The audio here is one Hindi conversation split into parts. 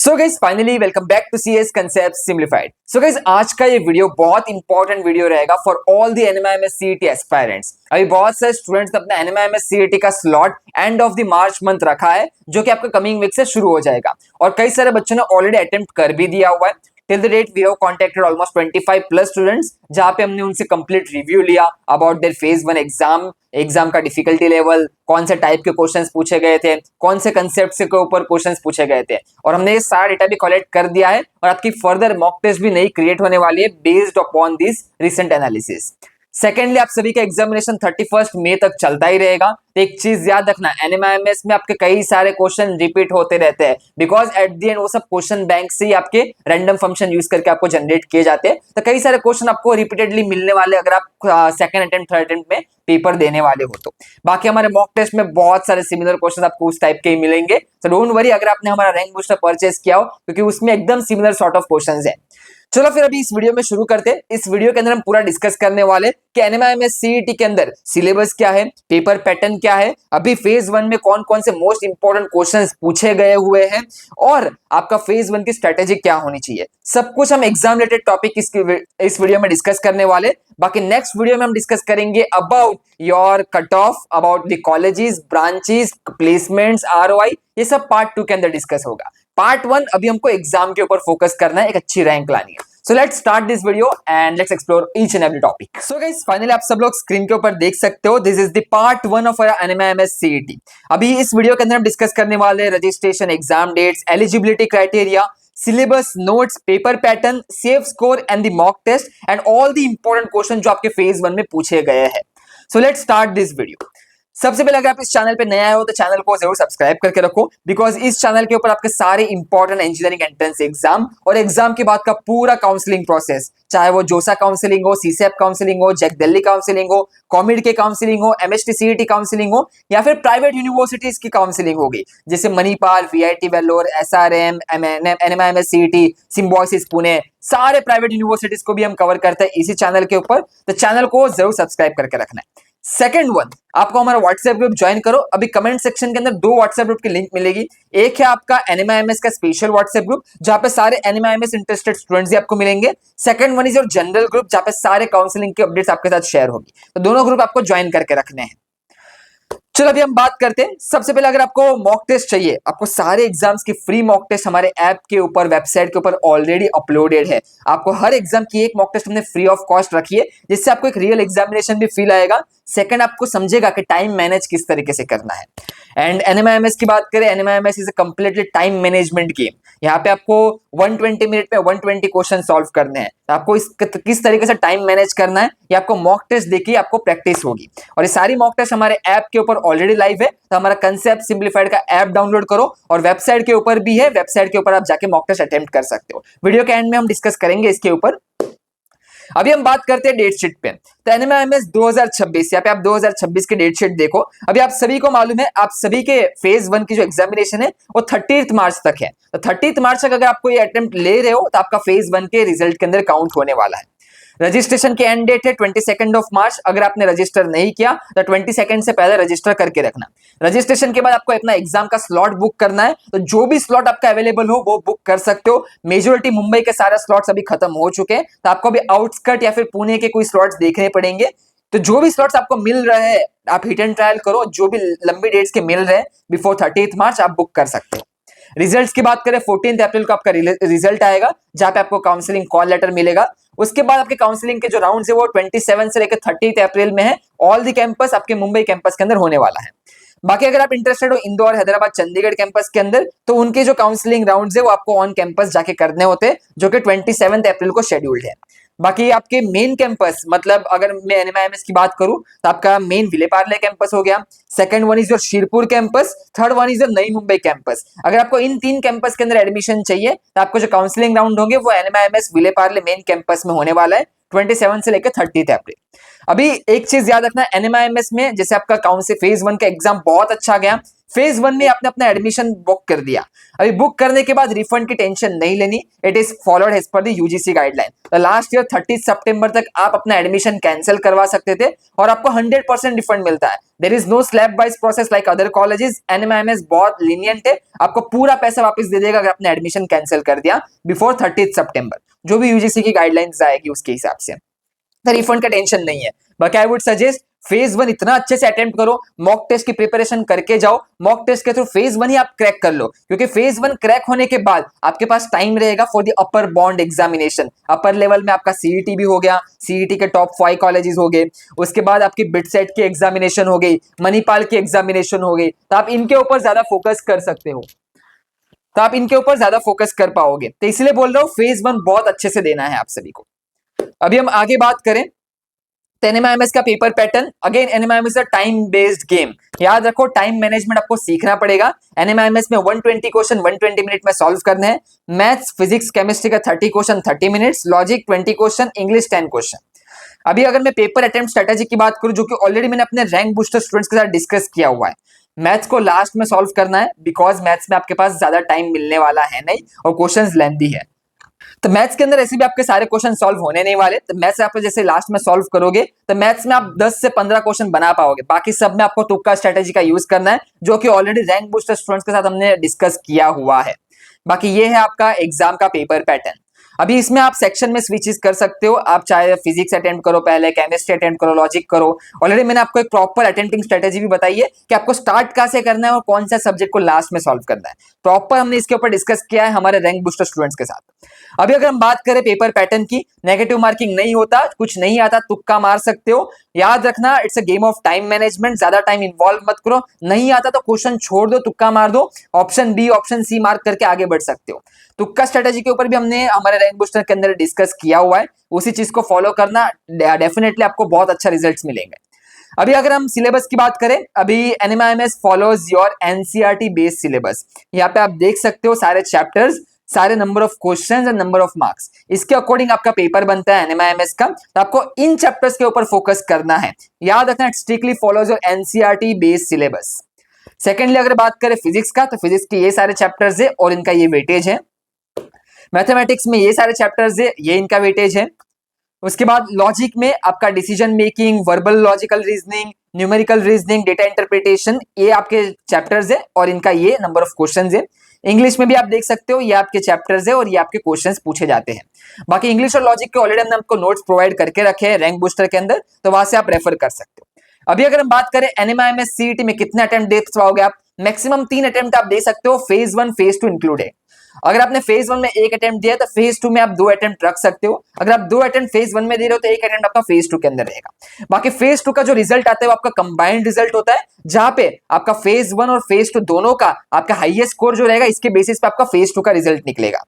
So guys finally welcome back to CS concept simplified. So guys आज का ये वीडियो बहुत इंपॉर्टेंट वीडियो रहेगा for all the NMIMS CET aspirants. अभी बहुत सारे स्टूडेंट्स ने अपना एनएमआईएमएस सीईटी का slot end of the March month रखा है, जो कि आपका कमिंग वीक से शुरू हो जाएगा और कई सारे बच्चों ने ऑलरेडी अटेम्प्ट कर भी दिया हुआ है। Till the date we have contacted almost 25 plus students, जहां पे हमने उनसे कंप्लीट रिव्यू लिया अबाउट देयर फेज 1 एग्जाम का डिफिकल्टी लेवल, कौन से टाइप के क्वेश्चंस पूछे गए थे, कौन से कंसेप्ट के ऊपर क्वेश्चंस पूछे गए थे, और हमने ये सारा डेटा भी कलेक्ट कर दिया है और आपकी फर्दर मॉक टेस्ट भी नई क्रिएट होने वाली है based upon this recent analysis. Secondly, आप सभी का एग्जामिनेशन 31 मई तक चलता ही रहेगा। तो एक चीज याद रखना, एनएमआईएमएस में आपके कई सारे क्वेश्चन रिपीट होते रहते हैं, बिकॉज एट द एंड वो सब क्वेश्चन बैंक से ही आपके रैंडम फंक्शन यूज करके आपको जनरेट किए जाते हैं। तो कई सारे क्वेश्चन आपको रिपीटेडली मिलने वाले अगर आप सेकंड अटेम्प्ट थर्ड अटेम्प्ट में पेपर देने वाले हो तो। बाकी हमारे मॉक टेस्ट में बहुत सारे सिमिलर क्वेश्चन आपको उस टाइप के ही मिलेंगे, तो डोंट वरी अगर आपने हमारा रैंक बूस्टर परचेज किया हो, क्योंकि उसमें एकदम सिमिलर सॉर्ट ऑफ क्वेश्चंस है। चलो फिर अभी इस वीडियो में शुरू करते हैं। इस वीडियो के अंदर हम पूरा डिस्कस करने वाले कि एनएमआईएमएस सीईटी के अंदर सिलेबस क्या है, पेपर पैटर्न क्या है, अभी फेज 1 में कौन कौन से मोस्ट इंपोर्टेंट क्वेश्चंस पूछे गए हुए हैं और आपका फेज 1 की स्ट्रेटेजी क्या होनी चाहिए। सब कुछ हम एग्जाम रिलेटेड टॉपिक इस वीडियो में डिस्कस करने वाले। बाकी नेक्स्ट वीडियो में हम डिस्कस करेंगे about your cut off, about the colleges, branches, placements, ROI, ये सब पार्ट 2 के अंदर डिस्कस होगा। पार्ट 1 अभी हमको एग्जाम के ऊपर फोकस करना है, एक अच्छी रैंक लानी है। So let's start this video and let's explore each and every topic. So guys, finally आप सब लोग स्क्रीन के ऊपर देख सकते हो, this is the part 1 of our NMIMS CET। अभी इस वीडियो के अंदर हम डिस्कस करने वाले registration, exam dates, eligibility criteria, syllabus, notes, paper pattern, safe score and the mock test and all the important question जो आपके फेज 1 में पूछे गए हैं। So let's start this video। सबसे पहले अगर आप इस चैनल पे नया हो तो चैनल को जरूर सब्सक्राइब करके रखो, बिकॉज इस चैनल के ऊपर आपके सारे इंपॉर्टेंट इंजीनियरिंग एंट्रेंस एग्जाम और एग्जाम के बाद का पूरा काउंसलिंग प्रोसेस, चाहे वो जोसा काउंसलिंग हो, सीसेप काउंसलिंग हो, जैक दिल्ली काउंसलिंग हो, कॉमिड के काउंसलिंग हो, एमएचटी सीईटी काउंसलिंग हो, या फिर प्राइवेट यूनिवर्सिटीज की काउंसलिंग होगी जैसे Manipal, VIT Vellore, SRM, NMIMS CET, Symbiosis Pune, सारे प्राइवेट यूनिवर्सिटीज को भी हम कवर करते हैं इसी चैनल के ऊपर। तो चैनल को जरूर सब्सक्राइब करके रखना है। सेकंड वन, आपको हमारा व्हाट्सएप ग्रुप ज्वाइन करो। अभी कमेंट सेक्शन के अंदर 2 व्हाट्सएप ग्रुप की लिंक मिलेगी। एक है आपका एनएमआईएमएस का स्पेशल व्हाट्सएप ग्रुप, जहां पे सारे एनएमआईएमएस इंटरेस्टेड स्टूडेंट्स ही आपको मिलेंगे। Second one is your general group, जहां पे सारे काउंसलिंग के अपडेट्स आपके साथ शेयर होगी। तो दोनों ग्रुप आपको ज्वाइन करके रखने हैं। चलो अभी हम बात करते हैं। सबसे पहले अगर आपको मॉक टेस्ट चाहिए, आपको सारे एग्जाम्स की फ्री मॉक टेस्ट हमारे ऐप के ऊपर, वेबसाइट के ऊपर ऑलरेडी अपलोडेड है। आपको हर एग्जाम की एक मॉक टेस्ट हमने फ्री ऑफ कॉस्ट रखी है, जिससे आपको एक रियल एग्जामिनेशन भी फील आएगा। सेकंड, आपको समझेगा कि टाइम मैनेज किस तरीके से करना है। एंड एनएमआईएमएस की बात करें, NMIMS is a completely time management game. यहाँ पे आपको 120 मिनट में 120 क्वेश्चन सॉल्व करने हैं। तो आपको किस तरीके से टाइम मैनेज करना है, ये आपको मॉक टेस्ट देखिए आपको प्रैक्टिस होगी। और ये सारी मॉक टेस्ट हमारे ऐप के ऊपर ऑलरेडी लाइव है। तो हमारा कंसेप्ट सिंपलीफाइड का ऐप डाउनलोड करो, और वेबसाइट के ऊपर भी है, वेबसाइट के ऊपर आप जाके मॉक टेस्ट अटेम्प्ट कर सकते हो। वीडियो के एंड में हम डिस्कस करेंगे इसके ऊपर। अभी हम बात करते हैं डेट शीट पे। तो एनएमआईएमएस 2026, यहाँ पे आप 2026 की डेट शीट देखो। अभी आप सभी को मालूम है, आप सभी के फेज 1 की जो एग्जामिनेशन है वो 30 मार्च तक है। तो 30 मार्च तक अगर आपको ये अटेम्प्ट ले रहे हो तो आपका फेज 1 के रिजल्ट के अंदर काउंट होने वाला है। रजिस्ट्रेशन की एंड डेट है 22 ऑफ मार्च। अगर आपने रजिस्टर नहीं किया तो 22 से पहले रजिस्टर करके रखना। रजिस्ट्रेशन के बाद आपको अपना एग्जाम का स्लॉट बुक करना है। तो जो भी स्लॉट आपका अवेलेबल हो वो बुक कर सकते हो। मेजोरिटी मुंबई के सारे स्लॉट्स अभी खत्म हो चुके हैं, तो आपको अभी आउटस्कर्ट या फिर पुणे के कोई स्लॉट्स देखने पड़ेंगे। तो जो भी स्लॉट्स आपको मिल रहे हैं आप हिट एंड ट्रायल करो, जो भी लंबी डेट्स के मिल रहे हैं बिफोर 30 मार्च आप बुक कर सकते हो। रिजल्ट्स की बात करें, 14 अप्रैल को आपका रिजल्ट आएगा, जहां पे आपको काउंसलिंग कॉल लेटर मिलेगा। उसके बाद आपके काउंसलिंग के जो राउंड्स है वो 27 से लेकर 30 अप्रैल में है। ऑल द कैंपस आपके मुंबई कैंपस के अंदर होने वाला है। बाकी अगर आप इंटरेस्टेड हो इंदौर, हैदराबाद, चंडीगढ़ कैंपस के अंदर, तो उनके जो काउंसलिंग राउंड्स है वो आपको ऑन कैंपस जाके करने होते हैं, जो कि 27 अप्रैल को शेड्यूल्ड है। बाकी आपके मेन कैंपस, मतलब अगर मैं एनएमआईएमएस की बात करूं तो आपका मेन विलेपार्ले कैंपस हो गया। Second one is your Shirpur campus, third one is your नई मुंबई कैंपस। अगर आपको इन 3 कैंपस के अंदर एडमिशन चाहिए तो आपको जो काउंसलिंग राउंड होंगे वो एनएमआईएमएस विलेपार्ले मेन कैंपस में होने वाला है 27 से लेकर 30 अप्रैल। अभी एक चीज याद रखना, एनएमआईएमएस में जैसे आपका काउंसिल फेज 1 का एग्जाम बहुत अच्छा गया, फेज 1 में आपने अपना एडमिशन बुक कर दिया, अभी बुक करने के बाद रिफंड की टेंशन नहीं लेनी, it is followed as per the UGC guideline. तो लास्ट ईयर 30 सितंबर तक आप अपना एडमिशन कैंसिल करवा सकते थे और आपको 100% रिफंड मिलता है। There is no slab wise process like other colleges. NMIMS बहुत लीनियंट है, आपको पूरा पैसा वापस दे देगा अगर आपने एडमिशन कैंसिल कर दिया बिफोर 30 सितंबर, जो भी यूजीसी की गाइडलाइंस आएगी उसके हिसाब से। तो रिफंड का टेंशन नहीं है। बाकी आई वुड सजेस्ट फेज 1 इतना अच्छे से अटेम्प्ट करो, मॉक टेस्ट की प्रिपरेशन करके जाओ, मॉक टेस्ट के थ्रू फेज 1 ही आप क्रैक कर लो, क्योंकि फेज 1 क्रैक होने के बाद आपके पास टाइम रहेगा for the upper bond examination. Upper level में आपका सीईटी भी हो गया, सीईटी के टॉप 5 कॉलेजेस हो गए, उसके बाद आपकी बिटसेट की एग्जामिनेशन हो गई, मणिपाल की एग्जामिनेशन हो गई, तो आप इनके ऊपर ज्यादा फोकस कर सकते हो, तो आप इनके ऊपर ज्यादा फोकस कर पाओगे। तो इसलिए बोल रहा हूँ फेज 1 बहुत अच्छे से देना है आप सभी को। अभी हम आगे बात करें एनएमआईएमएस का paper pattern. Again NMIMS a time based game, याद रखो टाइम मैनेजमेंट आपको सीखना पड़ेगा। एनएमआईएमएस में 120 क्वेश्चन 120 मिनट में सॉल्व करने हैं। मैथ्स फिजिक्स केमिस्ट्री का 30 question 30 minutes, logic 20 question, English 10 question. अभी अगर मैं पेपर अटेम्प्ट स्ट्रेटेजी की बात करूं, जो कि ऑलरेडी मैंने अपने रैंक बूस्टर स्टूडेंट्स के साथ डिस्कस किया हुआ है, मैथ्स को लास्ट में सॉल्व करना है बिकॉज मैथ्स में आपके पास ज्यादा टाइम मिलने वाला है नहीं और क्वेश्चंस लेंथी है। तो मैथ्स के अंदर ऐसे भी आपके सारे क्वेश्चन सॉल्व होने नहीं वाले, तो मैथ्स आप जैसे लास्ट में सॉल्व करोगे तो मैथ्स में आप 10 से 15 क्वेश्चन बना पाओगे, बाकी सब में आपको तुक्का स्ट्रेटेजी का यूज करना है, जो कि ऑलरेडी रैंक बूस्टर स्टूडेंट्स के साथ हमने डिस्कस किया हुआ है। बाकी ये है आपका एग्जाम का पेपर पैटर्न। अभी इसमें आप सेक्शन में स्विचेस कर सकते हो, आप चाहे फिजिक्स अटेम्प्ट करो, पहले केमिस्ट्री अटेम्प्ट करो, लॉजिक करो। ऑलरेडी मैंने आपको एक प्रॉपर अटेम्प्टिंग स्ट्रेटेजी भी बताई है कि आपको स्टार्ट कहां से करना है और कौन सा सब्जेक्ट को लास्ट में सॉल्व करना है, प्रॉपर हमने इसके ऊपर डिस्कस किया है हमारे रैंक बूस्टर स्टूडेंट्स के साथ। अभी अगर हम बात करें पेपर पैटर्न की, नेगेटिव मार्किंग नहीं होता, कुछ नहीं आता तुक्का मार सकते हो। याद रखना it's a game of time management, ज्यादा टाइम इन्वॉल्व मत करो, नहीं आता तो क्वेश्चन छोड़ दो, तुक्का मार दो, option B option C mark करके आगे बढ़ सकते हो। तुक्का स्ट्रेटेजी के ऊपर भी हमने हमारे रैंक बूस्टर के अंदर डिस्कस किया हुआ है, उसी चीज को फॉलो करना, डेफिनेटली आपको बहुत अच्छा रिजल्ट्स मिलेंगे। अभी अगर हम सिलेबस की बात करें, अभी NMIMS follows your NCERT based syllabus. यहाँ पे आप देख सकते हो सारे चैप्टर्स, सारे number of questions and number of marks, इसके अकॉर्डिंग आपका पेपर बनता है एनएमआईएमएस का। तो आपको इन चैप्टर्स के ऊपर फोकस करना है, याद रखना strictly follows your NCERT based syllabus. Secondly अगर बात करें फिजिक्स का, तो फिजिक्स के ये सारे चैप्टर्स है और इनका ये वेटेज है। मैथमेटिक्स में ये सारे चैप्टर्स है, ये इनका वेटेज है। उसके बाद लॉजिक में आपका decision making, verbal logical reasoning, numerical reasoning, data interpretation, ये आपके चैप्टर्स है और इनका ये नंबर ऑफ क्वेश्चंस है। इंग्लिश में भी आप देख सकते हो, ये आपके चैप्टर्स है और ये आपके क्वेश्चंस पूछे जाते हैं। बाकी इंग्लिश और लॉजिक के ऑलरेडी हमने आपको नोट्स प्रोवाइड करके रखे हैं रैंक बूस्टर के अंदर, तो वहां से आप रेफर कर सकते हो। अभी अगर हम बात करें एनएमआईएमएस सीईटी में कितने अटेम्प्ट दे पाओगे आप, मैक्सिमम 3 अटेम्प्ट आप दे सकते हो, फेज 1 फेज 2 इंक्लूड है। अगर आपने फेज 1 में 1 अटेम्प्ट दिया तो फेज 2 में आप 2 अटेम्प्ट रख सकते हो। अगर आप 2 अटेम्प्ट फेज 1 में दे रहे हो तो 1 अटेम्प्ट आपका फेज 2 के अंदर रहेगा। बाकी फेज 2 का जो रिजल्ट आता है वो आपका कंबाइंड रिजल्ट होता है, जहां पे आपका फेज 1 और फेज 2 दोनों का आपका हाईएस्ट स्कोर जो रहेगा, इसके बेसिस पे आपका फेज 2 का रिजल्ट निकलेगा।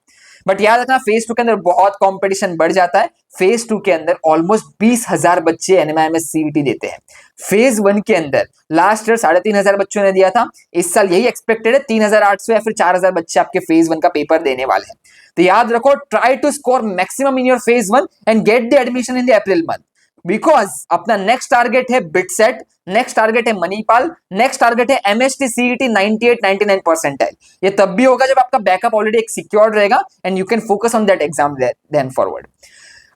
बट याद रखना फेज 2 के अंदर बहुत कंपटीशन बढ़ जाता है। फेज 2 के अंदर ऑलमोस्ट 20,000 बच्चे एनएमआईएमएस सीईटी देते हैं। फेज 1 के अंदर लास्ट ईयर 3,500 बच्चों ने दिया था, इस साल यही एक्सपेक्टेड है 3,800 या फिर 4,000 बच्चे आपके फेज 1 का पेपर देने वाले हैं। तो याद रखो try to score maximum in your phase 1 and get the admission in the April month, because अपना नेक्स्ट टारगेट है बिटसेट, नेक्स्ट टारगेट है मणिपाल, नेक्स्ट टारगेट है एमएसटी सीईटी 98-99 परसेंटाइल। ये तब भी होगा जब आपका बैकअप ऑलरेडी एक सिक्योर्ड रहेगा and you can focus on that exam then forward.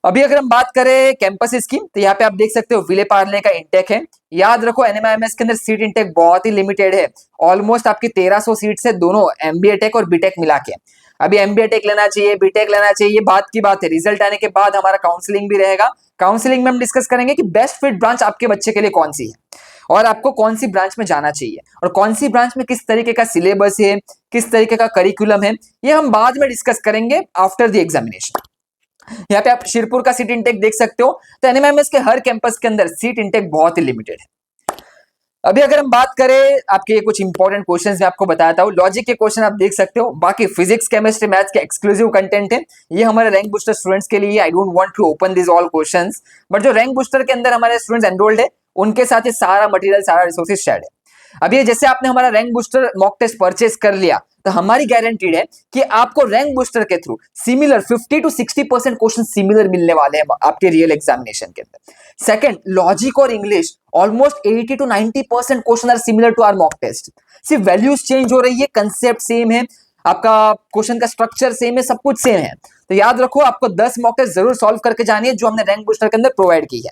अभी अगर हम बात करें कैंपस की, तो यहाँ पे आप देख सकते हो विले पार्ले का इंटेक है। याद रखो एनएमआईएमएस के अंदर सीट इंटेक बहुत ही लिमिटेड है, ऑलमोस्ट आपकी 1300 सीट से दोनों एमबीए टेक और बीटेक मिला के। अभी एमबीए टेक लेना चाहिए, बीटेक लेना चाहिए, ये बात की बात है। रिजल्ट आने के बाद हमारा काउंसलिंग भी रहेगा, काउंसलिंग में हम डिस्कस करेंगे कि बेस्ट फिट ब्रांच आपके बच्चे के लिए कौन सी है और आपको कौन सी ब्रांच में जाना चाहिए और कौन सी ब्रांच में किस तरीके का सिलेबस है, किस तरीके का करिकुलम है, ये हम बाद में डिस्कस करेंगे आफ्टर द एग्जामिनेशन। यहाँ पे आप शिरपुर का सीट इंटेक देख सकते हो। तो एनएमआईएमएस के हर कैंपस के अंदर सीट इंटेक बहुत ही लिमिटेड है। अभी अगर हम बात करें आपके कुछ इंपॉर्टेंट क्वेश्चंस मैं आपको बताता हूँ, लॉजिक के क्वेश्चन आप देख सकते हो, बाकी फिजिक्स केमिस्ट्री मैथ्स के एक्सक्लूसिव कंटेंट है, ये हमारे रैंक बूस्टर स्टूडेंट्स के लिए। I don't want to open this all questions, but जो रैंक बूस्टर के अंदर हमारे स्टूडेंट्स एनरोल्ड है उनके साथ ये सारा मटेरियल, सारा रिसोर्सेज शेयर है। अभी जैसे आपने हमारा rank booster mock test purchase कर लिया, तो हमारी गारंटीड है कि आपको रैंक बूस्टर के through similar 50 to 60% question similar मिलने वाले हैं आपके रियल एग्जामिनेशन के अंदर। सेकंड, लॉजिक और English almost 80 to 90% question are similar to our mock test. सिर्फ वैल्यूज चेंज हो रही है, कंसेप्ट सेम है, आपका क्वेश्चन का स्ट्रक्चर सेम है, सब कुछ सेम है। तो याद रखो, आपको 10 मॉक टेस्ट जरूर सॉल्व करके जानी है जो हमने रैंक बूस्टर के अंदर प्रोवाइड की है।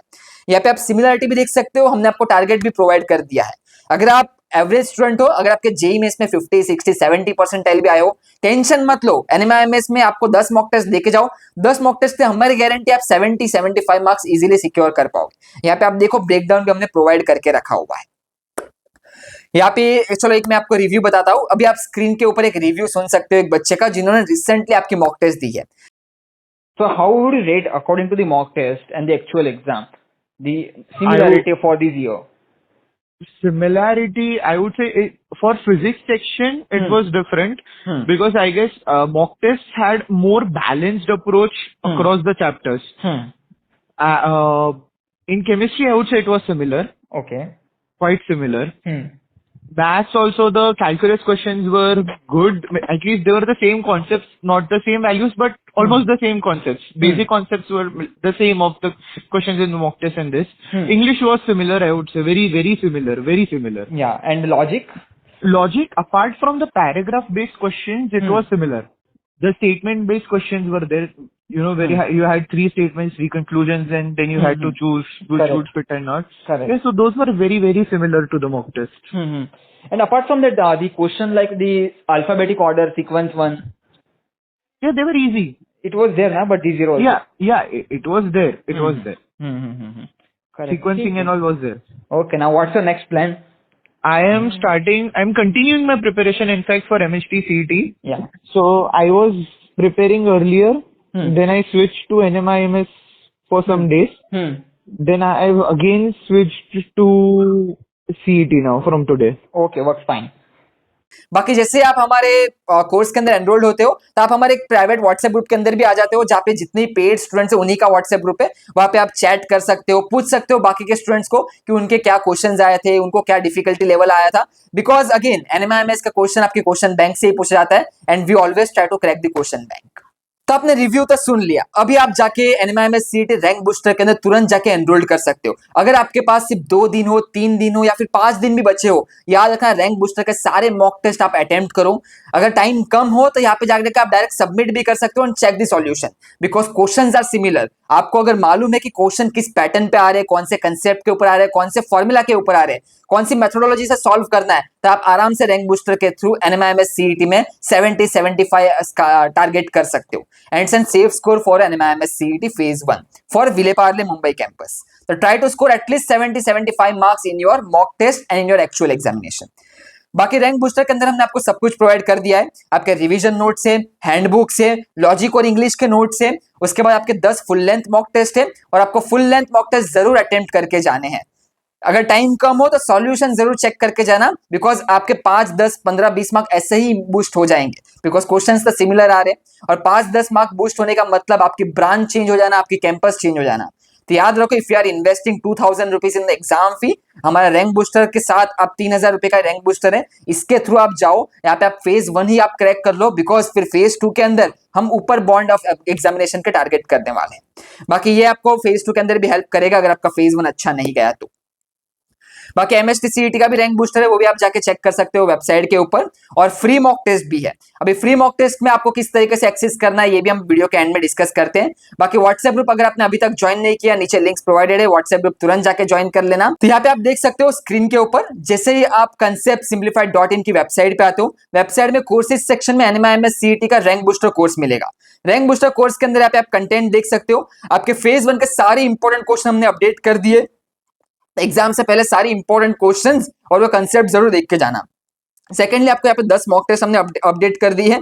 यहाँ पे आप सिमिलरिटी भी देख सकते हो, हमने आपको टारगेट भी प्रोवाइड कर दिया है। अगर आप एवरेज स्टूडेंट हो, अगर आपके जेईई में इसमें 50, 60, 70% भी आए हो, टेंशन मत लो। एनएमआईएमएस में आपको 10 मॉक टेस्ट देके जाओ, 10 मॉक टेस्ट से हमारी गारंटी आप 70, 75 मार्क्स इजीली सिक्योर कर पाओगे। यहाँ पे आप देखो ब्रेकडाउन भी हमने प्रोवाइड करके रखा हुआ है। यहाँ पे चलो एक मैं आपको रिव्यू बताता हूँ। अभी आप स्क्रीन के ऊपर एक रिव्यू सुन सकते हो एक बच्चे का जिन्होंने रिसेंटली आपकी मॉक टेस्ट दी है। So how would you rate according to the mock test and the actual exam, the similarity for this year? Similarity, I would say for physics section, it was different because I guess mock tests had more balanced approach across the chapters. In chemistry, I would say it was similar, Okay. quite similar. Maths also, the calculus questions were good. At least they were the same concepts, not the same values, but almost the same concepts. Basic concepts were the same of the questions in the mock test and this. English was similar, I would say. Very, very similar. Very similar. Yeah, and logic? Logic, apart from the paragraph-based questions, it was similar. The statement-based questions were there. You know, you had 3 statements, 3 conclusions, and then you had to choose which Correct. would fit and not. Correct. Yeah, so those were very, very similar to the mock test. And apart from that, the question like the alphabetic order, sequence one, Yeah, they were easy. it was there, na, but the zero also. Yeah, it was there. It was there. Correct. Sequencing and all was there. Okay, now what's your next plan? I'm continuing my preparation, in fact, for MHT CET. Yeah. So I was preparing earlier, then I switched to NMIMS for some days. Then I've again switched to CET now from today. Okay, works fine. बाकी जैसे आप हमारे कोर्स के अंदर एनरोल्ड होते हो तो आप हमारे एक प्राइवेट व्हाट्सएप ग्रुप के अंदर भी आ जाते हो, जहाँ पे जितने पेड स्टूडेंट्स है उन्हीं का व्हाट्सएप ग्रुप है। वहां पे आप चैट कर सकते हो, पूछ सकते हो बाकी के स्टूडेंट्स को कि उनके क्या क्वेश्चंस आए थे, उनको क्या डिफिकल्टी लेवल आया था। बिकॉज अगेन एनएमआईएमएस का क्वेश्चन आपके क्वेश्चन बैंक से ही पूछा जाता है and we always try to crack the question bank. तो आपने रिव्यू तो सुन लिया, अभी आप जाके एनएमआईएमएस सीईटी रैंक बूस्टर के अंदर तुरंत जाके एनरोल्ड कर सकते हो। अगर आपके पास सिर्फ 2 दिन हो, 3 दिन हो या फिर 5 दिन भी बचे हो, याद रखना रैंक बूस्टर के सारे मॉक टेस्ट आप अटेम्प्ट करो। अगर टाइम कम हो तो यहाँ पे जाकर आप डायरेक्ट सबमिट भी कर सकते हो and check the solution, because questions are similar. आपको अगर मालूम है कि क्वेश्चन किस पैटर्न पे आ रहे हैं, कौन से कंसेप्ट के ऊपर आ रहे हैं, कौन से फॉर्मूला के ऊपर आ रहे हैं, कौन सी मेथोडोलॉजी से सॉल्व करना है, तो आप आराम से रैंक बूस्टर के थ्रू एनएमआईएमएस सीईटी में 70-75 टारगेट कर सकते हो and send safe score for NMIMS CET phase 1 for Vile Parle Mumbai campus. तो try to score at least 70-75 marks in your mock test and in your actual examination. बाकी रैंक बूस्टर के अंदर हमने आपको सब कुछ प्रोवाइड कर दिया है, आपके रिवीजन नोट से, हैंडबुक से, लॉजिक और इंग्लिश के नोट से, उसके बाद आपके 10 फुल लेंथ मॉक टेस्ट है और आपको फुल लेंथ मॉक टेस्ट जरूर अटेम्प्ट करके जाने हैं। अगर टाइम कम हो तो सॉल्यूशन जरूर चेक करके जाना, बिकॉज आपके 5, 10, 15, 20 मार्क ऐसे ही बूस्ट हो जाएंगे, बिकॉज क्वेश्चंस तो सिमिलर आ रहे हैं और 5, 10 मार्क बूस्ट होने का मतलब आपकी ब्रांच चेंज हो जाना, आपकी कैंपस चेंज हो जाना। तो याद रखो, if you are investing 2000 rupees in the exam fee, हमारा रैंक बूस्टर के साथ आप 3000 रुपए का रैंक बूस्टर है, इसके थ्रू आप जाओ, यहाँ पे आप फेज 1 ही आप क्रैक कर लो, बिकॉज फिर फेज 2 के अंदर हम ऊपर बॉन्ड ऑफ एग्जामिनेशन के टारगेट करने वाले हैं। बाकी ये आपको फेज 2 के अंदर भी हेल्प करेगा अगर आपका फेज 1 अच्छा नहीं गया तो। बाकी एमएचटी सीईटी का भी रैंक बूस्टर है, वो भी आप जाके चेक कर सकते हो वेबसाइट के ऊपर, और फ्री मॉक टेस्ट भी है। अभी फ्री मॉक टेस्ट में आपको किस तरीके से एक्सेस करना है ये भी हम वीडियो के एंड में डिस्कस करते हैं। बाकी व्हाट्सएप ग्रुप अगर आपने अभी तक ज्वाइन नहीं किया, नीचे लिंक्स प्रोवाइडेड है, व्हाट्सएप ग्रुप तुरंत जाके ज्वाइन कर लेना। तो यहाँ पे आप देख सकते हो स्क्रीन के ऊपर, जैसे ही आप conceptsimplified.in की वेबसाइट पे आते हो, वेबसाइट में कोर्सेज सेक्शन में एनएमआईएमएस सीईटी का रैंक बूस्टर कोर्स मिलेगा। रैंक बूस्टर कोर्स के अंदर यहाँ पे आप कंटेंट देख सकते हो, आपके फेज 1 के सारे इंपॉर्टेंट क्वेश्चन हमने अपडेट कर दिए। एग्जाम से पहले सारी इंपॉर्टेंट क्वेश्चंस और वो कंसेप्ट जरूर देख के जाना। सेकेंडली आपको यहाँ पे 10 मॉक टेस्ट हमने अपडेट कर दी है,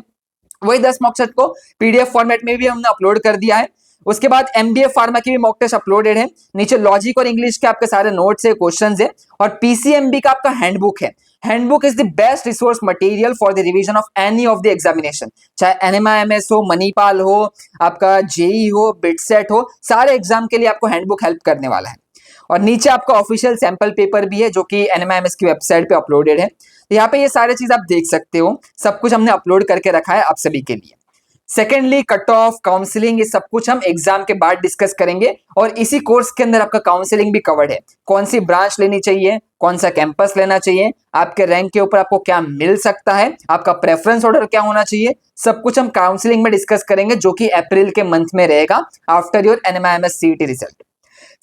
वही 10 मॉक टेस्ट को पीडीएफ फॉर्मेट में भी हमने अपलोड कर दिया है। उसके बाद एमबीए फार्मा की भी मॉक टेस्ट अपलोडेड है, नीचे लॉजिक और इंग्लिश के आपके सारे नोट्स है, क्वेश्चंस है, और पीसीएमबी का आपका हैंडबुक है। Handbook is the best resource material for the revision of any of the examination, चाहे एनएमआईएमएस हो, मणिपाल हो, आपका जेई हो, बिटसेट हो, सारे एग्जाम के लिए आपको हैंडबुक हेल्प करने वाला है। और नीचे आपका ऑफिशियल सैंपल पेपर भी है जो कि NMIMS की वेबसाइट पे अपलोडेड है। तो यहाँ पे ये सारे चीज आप देख सकते हो, सब कुछ हमने अपलोड करके रखा है आप सभी के लिए। सेकेंडली, कट ऑफ, काउंसलिंग, ये सब कुछ हम एग्जाम के बाद डिस्कस करेंगे और इसी कोर्स के अंदर आपका काउंसलिंग भी कवर्ड है। कौन सी ब्रांच लेनी चाहिए, कौन सा कैंपस लेना चाहिए, आपके रैंक के ऊपर आपको क्या मिल सकता है, आपका प्रेफरेंस ऑर्डर क्या होना चाहिए, सब कुछ हम काउंसलिंग में डिस्कस करेंगे जो कि अप्रैल के मंथ में रहेगा after your NMIMS CET result.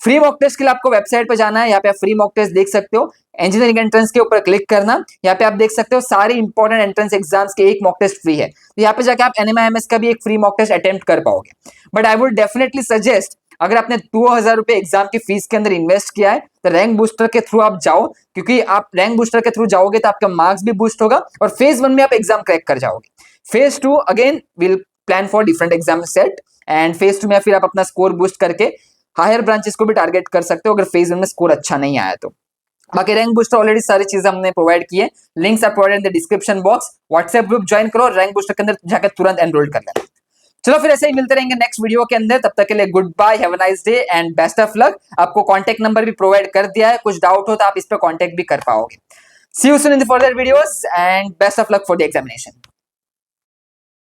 Free mock test के लिए आपको वेबसाइट पे जाना है, यहाँ पे आप फ्री मॉक टेस्ट देख सकते हो। इंजीनियरिंग एंट्रेंस के ऊपर क्लिक करना, यहाँ पे आप देख सकते हो सारे इंपॉर्टेंट एंट्रेंस एग्जाम्स के एक मॉक टेस्ट फ्री है। तो यहाँ पे जाके आप NMIMS का भी एक फ्री मॉक टेस्ट अटेम्प्ट कर पाओगे। But I would definitely suggest, अगर आपने 2000 रुपए एग्जाम की फीस के अंदर इन्वेस्ट किया है तो रैंक बूस्टर के थ्रू आप जाओ, क्योंकि आप रैंक बूस्टर के थ्रू जाओगे तो आपका मार्क्स भी बूस्ट होगा और फेज 1 में आप एग्जाम क्रैक कर जाओगे। Phase 2 again will plan for different exam set, and phase 2 में फिर आप अपना स्कोर बूस्ट करके हायर ब्रांचेस को भी टारगेट कर सकते हो अगर फेज 1 में स्कोर अच्छा नहीं आया तो। बाकी रैंक बूस्टर ऑलरेडी सारी चीजें हमने प्रोवाइड की है, links are provided in the description box. WhatsApp group join करो, रैंक बूस्टर के अंदर जाकर तुरंत एनरोल कर लेना। चलो फिर ऐसे ही मिलते रहेंगे नेक्स्ट वीडियो के अंदर, तब तक के लिए goodbye, have a nice day and best of luck. आपको कांटेक्ट नंबर भी प्रोवाइड कर दिया है, कुछ डाउट हो तो आप इस पर कांटेक्ट भी कर पाओगे। See you soon in the further videos and best of luck for the examination.